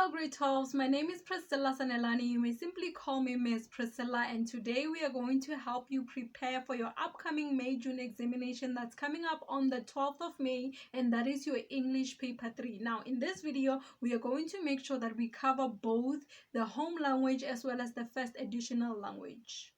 Hello grade 12s, my name is Priscilla SANELANE. You may simply call me Miss Priscilla, and today we are going to help you prepare for your upcoming May-June examination that's coming up on the 12th of May, and that is your English paper 3. Now in this video we are going to make sure that we cover both the home language as well as the first additional language.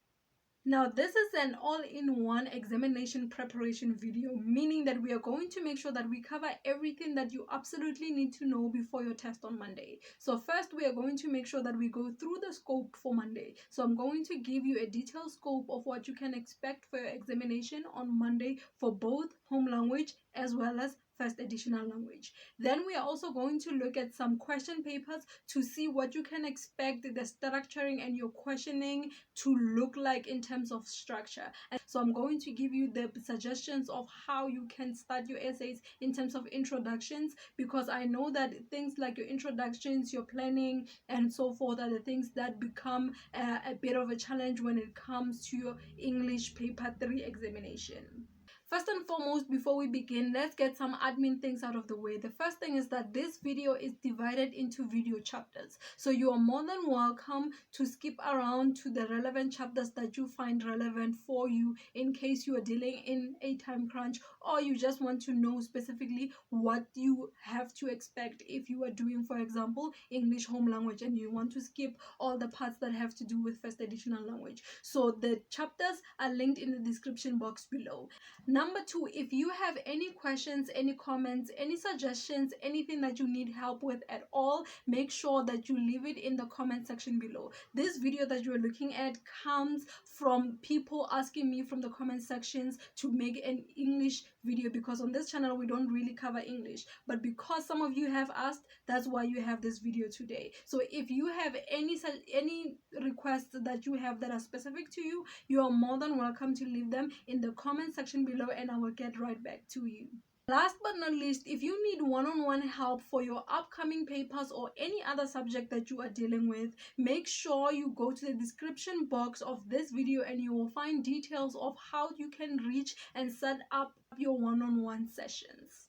Now this is an all-in-one examination preparation video, meaning that we are going to make sure that we cover everything that you absolutely need to know before your test on Monday. So first we are going to make sure that we go through the scope for Monday. So I'm going to give you a detailed scope of what you can expect for your examination on Monday for both home language as well as first additional language. Then we are also going to look at some question papers to see what you can expect the structuring and your questioning to look like in terms of structure. And so I'm going to give you the suggestions of how you can start your essays in terms of introductions, because I know that things like your introductions, your planning and so forth are the things that become a bit of a challenge when it comes to your English paper 3 examination. First and foremost, before we begin, let's get some admin things out of the way. The first thing is that this video is divided into video chapters. So you are more than welcome to skip around to the relevant chapters that you find relevant for you in case you are dealing in a time crunch, or you just want to know specifically what you have to expect if you are doing, for example, English home language, and you want to skip all the parts that have to do with first additional language. So the chapters are linked in the description box below. Number 2, if you have any questions, any comments, any suggestions, anything that you need help with at all, make sure that you leave it in the comment section below. This video that you're looking at comes from people asking me from the comment sections to make an English video, because on this channel we don't really cover English, but because some of you have asked, that's why you have this video today. So if you have any requests that you have that are specific to you, you are more than welcome to leave them in the comment section below and I will get right back to you. Last but not least, if you need one-on-one help for your upcoming papers or any other subject that you are dealing with, make sure you go to the description box of this video and you will find details of how you can reach and set up your one-on-one sessions.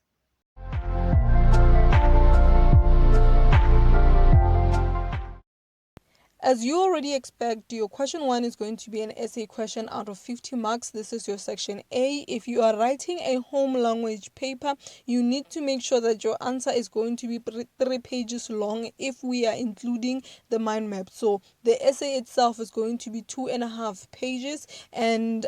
As you already expect, your question 1 is going to be an essay question out of 50 marks. This is your section A. If you are writing a home language paper, you need to make sure that your answer is going to be 3 pages long if we are including the mind map. So the essay itself is going to be 2.5 pages, and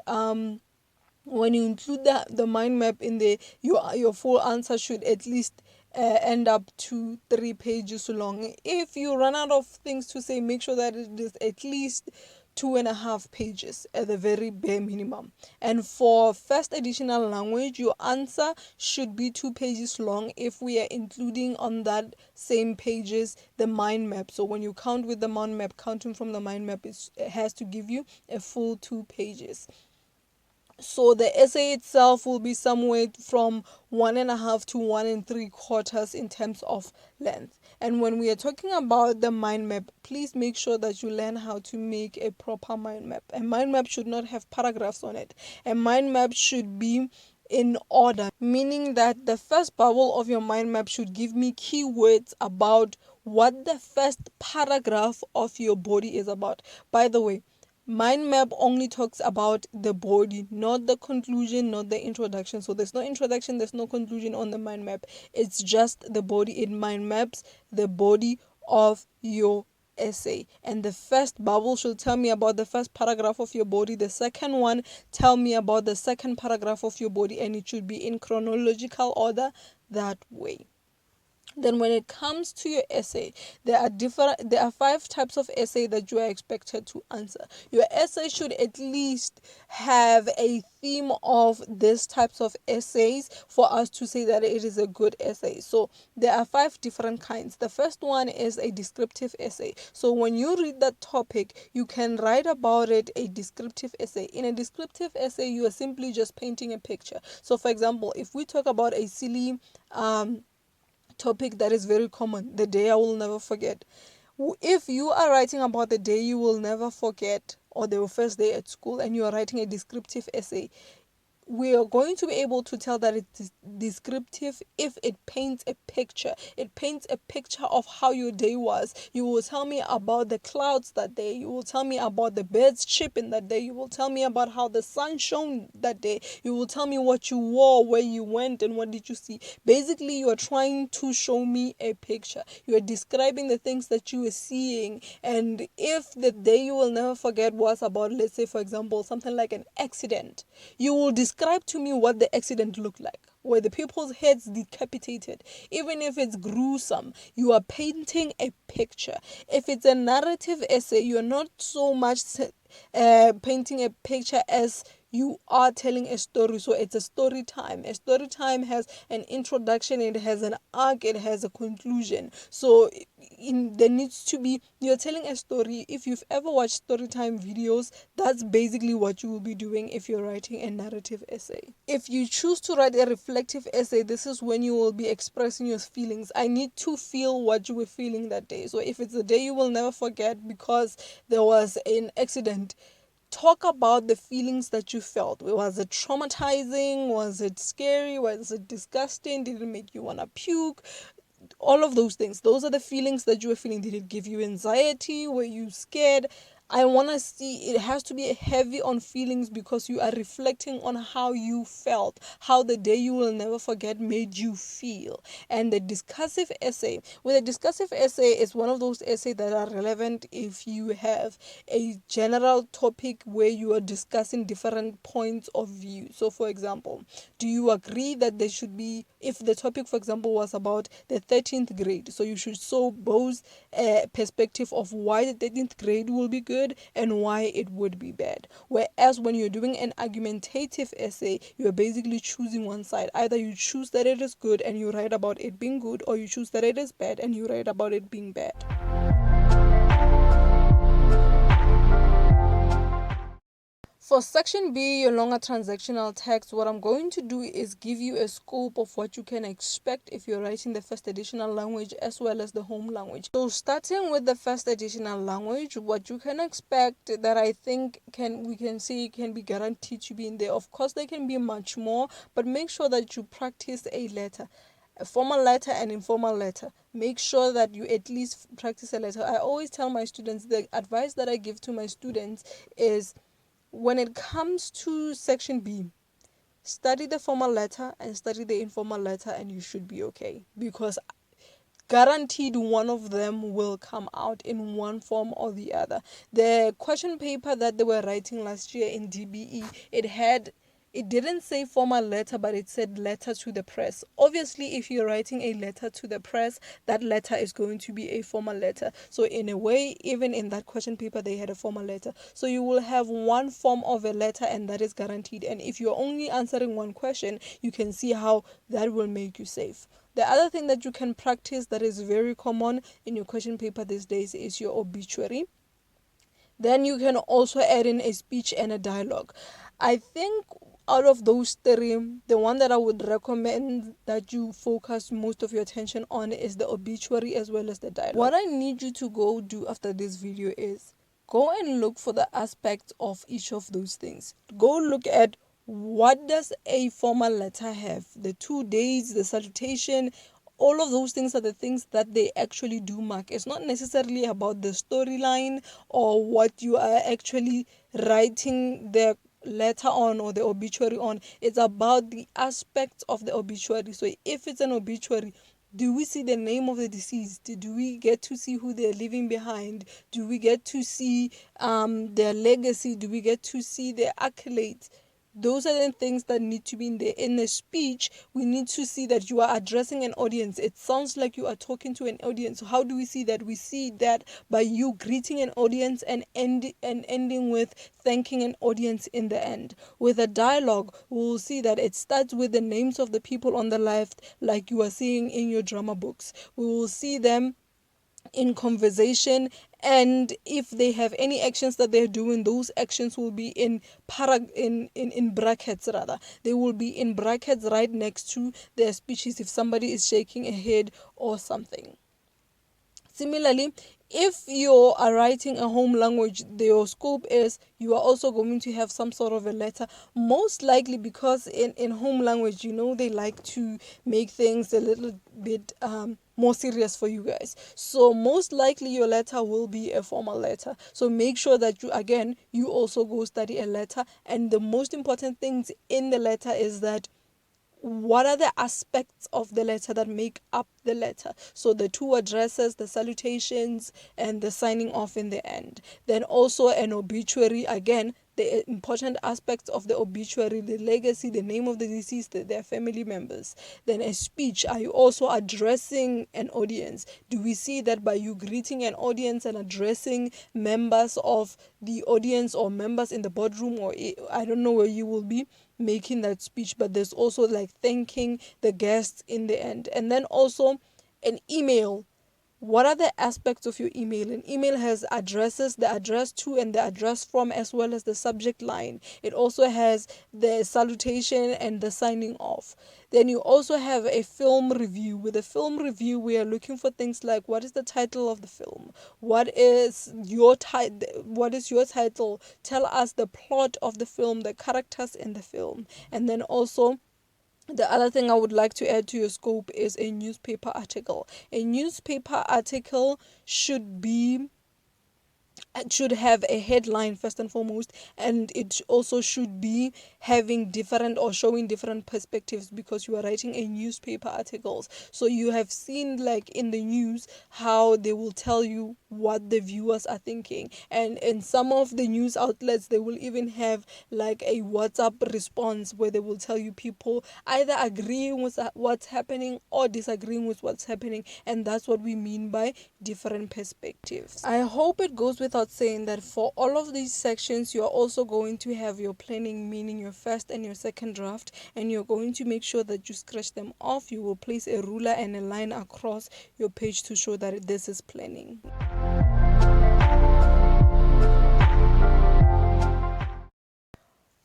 when you include the mind map in there, your full answer should at least end up to 3 pages long. If you run out of things to say, make sure that it is at least 2.5 pages at the very bare minimum. And for first additional language, your answer should be 2 pages long if we are including on that same pages the mind map. So when you count with the mind map, counting from the mind map, it has to give you a full 2 pages. So the essay itself will be somewhere from 1.5 to 1 3/4 in terms of length. And when we are talking about the mind map, please make sure that you learn how to make a proper mind map. A mind map should not have paragraphs on it. A mind map should be in order, meaning that the first bubble of your mind map should give me keywords about what the first paragraph of your body is about. By the way, mind map only talks about the body, not the conclusion, not the introduction. So there's no introduction, there's no conclusion on the mind map. It's just the body. It mind maps the body of your essay, and the first bubble should tell me about the first paragraph of your body, the second one tell me about the second paragraph of your body, and it should be in chronological order that way. Then when it comes to your essay, there are 5 types of essay that you are expected to answer. Your essay should at least have a theme of these types of essays for us to say that it is a good essay. So there are 5 different kinds. The first one is a descriptive essay. So when you read that topic, you can write about it a descriptive essay. In a descriptive essay, you are simply just painting a picture. So for example, if we talk about a silly topic that is very common, the day I will never forget. If you are writing about the day you will never forget, or the first day at school, and you are writing a descriptive essay, we are going to be able to tell that it's descriptive if it paints a picture. It paints a picture of how your day was. You will tell me about the clouds that day. You will tell me about the birds chirping that day. You will tell me about how the sun shone that day. You will tell me what you wore, where you went, and what did you see. Basically, you are trying to show me a picture. You are describing the things that you are seeing. And if the day you will never forget was about, let's say, for example, something like an accident, you will describe to me what the accident looked like. Were the people's heads decapitated? Even if it's gruesome, you are painting a picture. If it's a narrative essay, you're not so much painting a picture as you are telling a story. So it's a story time. A story time has an introduction, it has an arc, it has a conclusion. So there needs to be, you're telling a story. If you've ever watched story time videos, that's basically what you will be doing if you're writing a narrative essay. If you choose to write a reflective essay, this is when you will be expressing your feelings. I need to feel what you were feeling that day. So if it's a day you will never forget because there was an accident, talk about the feelings that you felt. Was it traumatizing? Was it scary? Was it disgusting? Did it make you want to puke? All of those things. Those are the feelings that you were feeling. Did it give you anxiety? Were you scared? I want to see, it has to be heavy on feelings because you are reflecting on how you felt, how the day you will never forget made you feel. And the discursive essay, with a discursive essay, is one of those essays that are relevant if you have a general topic where you are discussing different points of view. So, for example, do you agree that there should be, if the topic, for example, was about the 13th grade, so you should show both perspective of why the 13th grade will be good and why it would be bad. Whereas when you're doing an argumentative essay, you're basically choosing one side. Either you choose that it is good and you write about it being good, or you choose that it is bad and you write about it being bad. For section B, your longer transactional text, what I'm going to do is give you a scope of what you can expect if you're writing the first additional language as well as the home language. So starting with the first additional language, what you can expect that I think we can say can be guaranteed to be in there. Of course, there can be much more, but make sure that you practice a letter. A formal letter and informal letter. Make sure that you at least practice a letter. I always tell my students, the advice that I give to my students is, when it comes to section B, study the formal letter and study the informal letter and you should be okay, because guaranteed one of them will come out in one form or the other. The question paper that they were writing last year in DBE, it didn't say formal letter, but it said letter to the press. Obviously, if you're writing a letter to the press, that letter is going to be a formal letter. So in a way, even in that question paper, they had a formal letter. So you will have one form of a letter and that is guaranteed. And if you're only answering one question, you can see how that will make you safe. The other thing that you can practice that is very common in your question paper these days is your obituary. Then you can also add in a speech and a dialogue. I think out of those three, the one that I would recommend that you focus most of your attention on is the obituary as well as the dialogue. What I need you to go do after this video is go and look for the aspects of each of those things. Go look at, what does a formal letter have? The 2 days, the salutation, all of those things are the things that they actually do mark. It's not necessarily about the storyline or what you are actually writing the letter on or the obituary on. It's about the aspects of the obituary. So if it's an obituary, do we see the name of the deceased? Do we get to see who they're leaving behind? Do we get to see their legacy? Do we get to see their accolades? Those are the things that need to be in there. In the speech, we need to see that you are addressing an audience. It sounds like you are talking to an audience. So how do we see that? We see that by you greeting an audience and ending with thanking an audience in the end. With a dialogue, we will see that it starts with the names of the people on the left, like you are seeing in your drama books. We will see them in conversation, and if they have any actions that they're doing, those actions will be in brackets. Rather, they will be in brackets right next to their speeches if somebody is shaking a head or something. Similarly, if you are writing a home language, your scope is you are also going to have some sort of a letter. Most likely because in home language, they like to make things a little bit more serious for you guys. So most likely your letter will be a formal letter. So make sure that you also go study a letter. And the most important things in the letter is that what are the aspects of the letter that make up the letter. So the two addresses, the salutations, and the signing off in the end. Then also an obituary, again, the important aspects of the obituary, the legacy, the name of the deceased, their family members. Then a speech, are you also addressing an audience? Do we see that by you greeting an audience and addressing members of the audience or members in the boardroom, or I don't know where you will be making that speech, but there's also like thanking the guests in the end. And then also an email. What are the aspects of your email? An email has addresses, the address to and the address from, as well as the subject line. It also has the salutation and the signing off. Then you also have a film review. With a film review, we are looking for things like, what is the title of the film? What is your title? Tell us the plot of the film, the characters in the film. And then also, the other thing I would like to add to your scope is a newspaper article. A newspaper article should have a headline first and foremost, and it also should be having different or showing different perspectives, because you are writing a newspaper articles. So you have seen like in the news how they will tell you what the viewers are thinking, and in some of the news outlets they will even have like a WhatsApp response where they will tell you people either agreeing with what's happening or disagreeing with what's happening. And that's what we mean by different perspectives. I hope it goes without saying that for all of these sections you are also going to have your planning, meaning your first and your second draft, and you're going to make sure that you scratch them off. You will place a ruler and a line across your page to show that this is planning.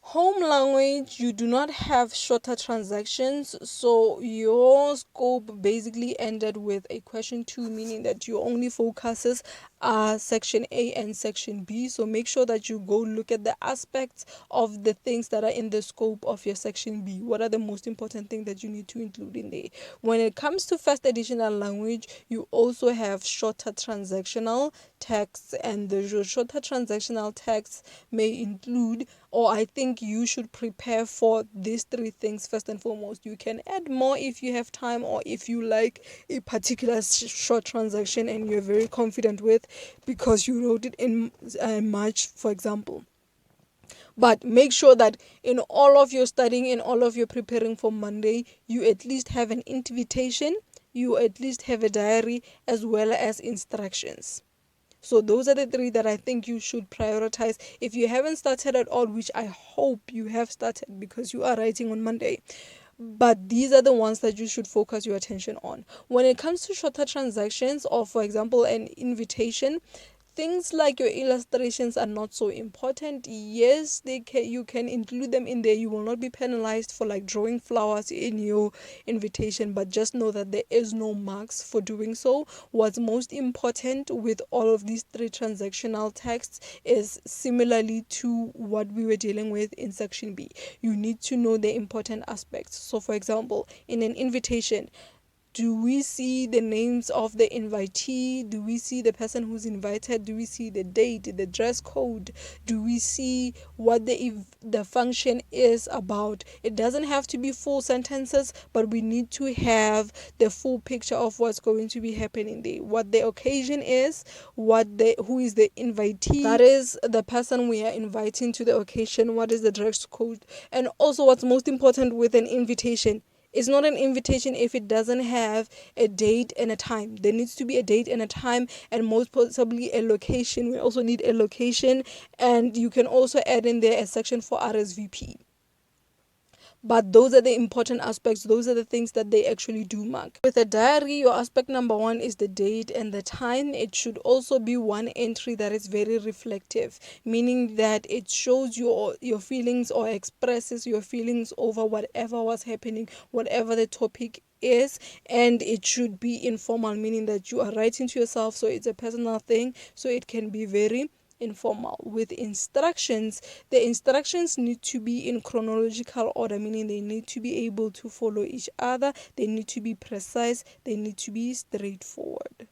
Home language, you do not have shorter transactions, so your scope basically ended with a question 2, meaning that your only focuses are section A and section B. So make sure that you go look at the aspects of the things that are in the scope of your section B. What are the most important things that you need to include in there? When it comes to first additional language, you also have shorter transactional texts, and the shorter transactional texts may include, or I think you should prepare for these 3 things first and foremost. You can add more if you have time, or if you like a particular short transaction and you're very confident with, because you wrote it in March, for example. But make sure that in all of your studying, in all of your preparing for Monday, you at least have an invitation, you at least have a diary, as well as instructions. So those are the 3 that I think you should prioritize. If you haven't started at all, which I hope you have started because you are writing on Monday, but these are the ones that you should focus your attention on. When it comes to shorter transactions, or for example an invitation, things like your illustrations are not so important. Yes, you can include them in there. You will not be penalized for like drawing flowers in your invitation, but just know that there is no marks for doing so. What's most important with all of these 3 transactional texts is similarly to what we were dealing with in section B. You need to know the important aspects. So for example, in an invitation, do we see the names of the invitee? Do we see the person who's invited? Do we see the date, the dress code? Do we see what the function is about? It doesn't have to be full sentences, but we need to have the full picture of what's going to be happening there. What the occasion is, who is the invitee? That is the person we are inviting to the occasion. What is the dress code? And also, what's most important with an invitation, it's not an invitation if it doesn't have a date and a time. There needs to be a date and a time, and most possibly a location. We also need a location, and you can also add in there a section for RSVP. But those are the important aspects. Those are the things that they actually do mark. With a diary, your aspect number 1 is the date and the time. It should also be one entry that is very reflective, meaning that it shows your feelings or expresses your feelings over whatever was happening, whatever the topic is, and it should be informal, meaning that you are writing to yourself, so it's a personal thing, so it can be very informal. With instructions, the instructions need to be in chronological order, meaning they need to be able to follow each other, they need to be precise, they need to be straightforward.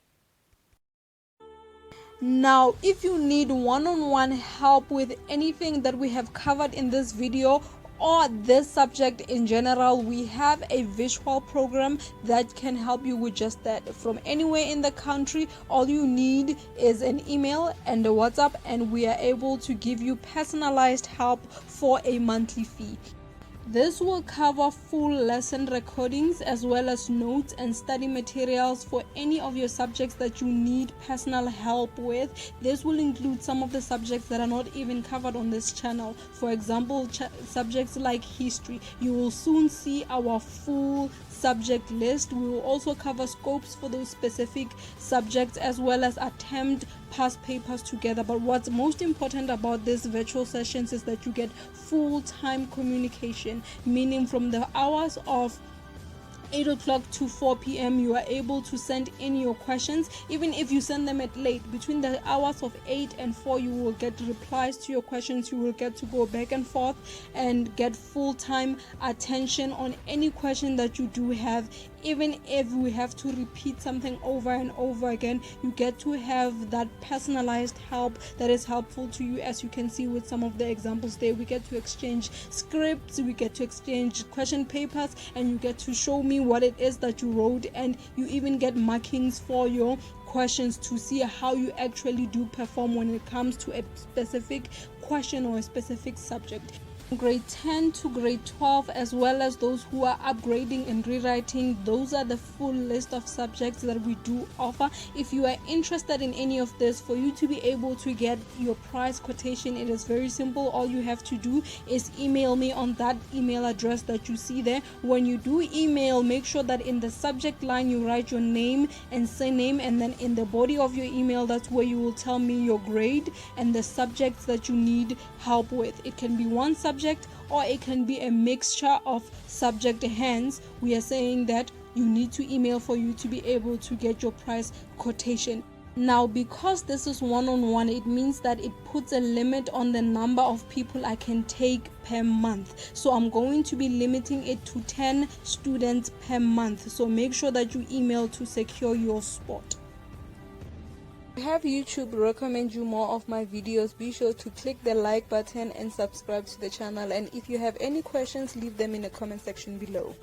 Now, if you need one-on-one help with anything that we have covered in this video or this subject in general, we have a visual program that can help you with just that. From anywhere in the country, all you need is an email and a WhatsApp, and we are able to give you personalized help for a monthly fee. This will cover full lesson recordings as well as notes and study materials for any of your subjects that you need personal help with. This will include some of the subjects that are not even covered on this channel. For example, subjects like history. You will soon see our full subject list. We will also cover scopes for those specific subjects as well as attempt past papers together. But what's most important about these virtual sessions is that you get full-time communication, meaning from the hours of 8 o'clock to 4 p.m. you are able to send in your questions. Even if you send them at late, between the hours of 8 and 4 you will get replies to your questions. You will get to go back and forth and get full-time attention on any question that you do have. Even if we have to repeat something over and over again, you get to have that personalized help that is helpful to you. As you can see with some of the examples there, we get to exchange scripts, we get to exchange question papers, and you get to show me what it is that you wrote, and you even get markings for your questions to see how you actually do perform when it comes to a specific question or a specific subject. Grade 10 to grade 12, as well as those who are upgrading and rewriting, those are the full list of subjects that we do offer. If you are interested in any of this, for you to be able to get your price quotation, it is very simple. All you have to do is email me on that email address that you see there. When you do email, make sure that in the subject line you write your name and surname, and then in the body of your email, that's where you will tell me your grade and the subjects that you need help with. It can be one subject or it can be a mixture of subject. Hence, we are saying that you need to email for you to be able to get your price quotation. Now, because this is one-on-one, it means that it puts a limit on the number of people I can take per month. So I'm going to be limiting it to 10 students per month. So make sure that you email to secure your spot. Have YouTube recommend you more of my videos, be sure to click the like button and subscribe to the channel. And if you have any questions, leave them in the comment section below.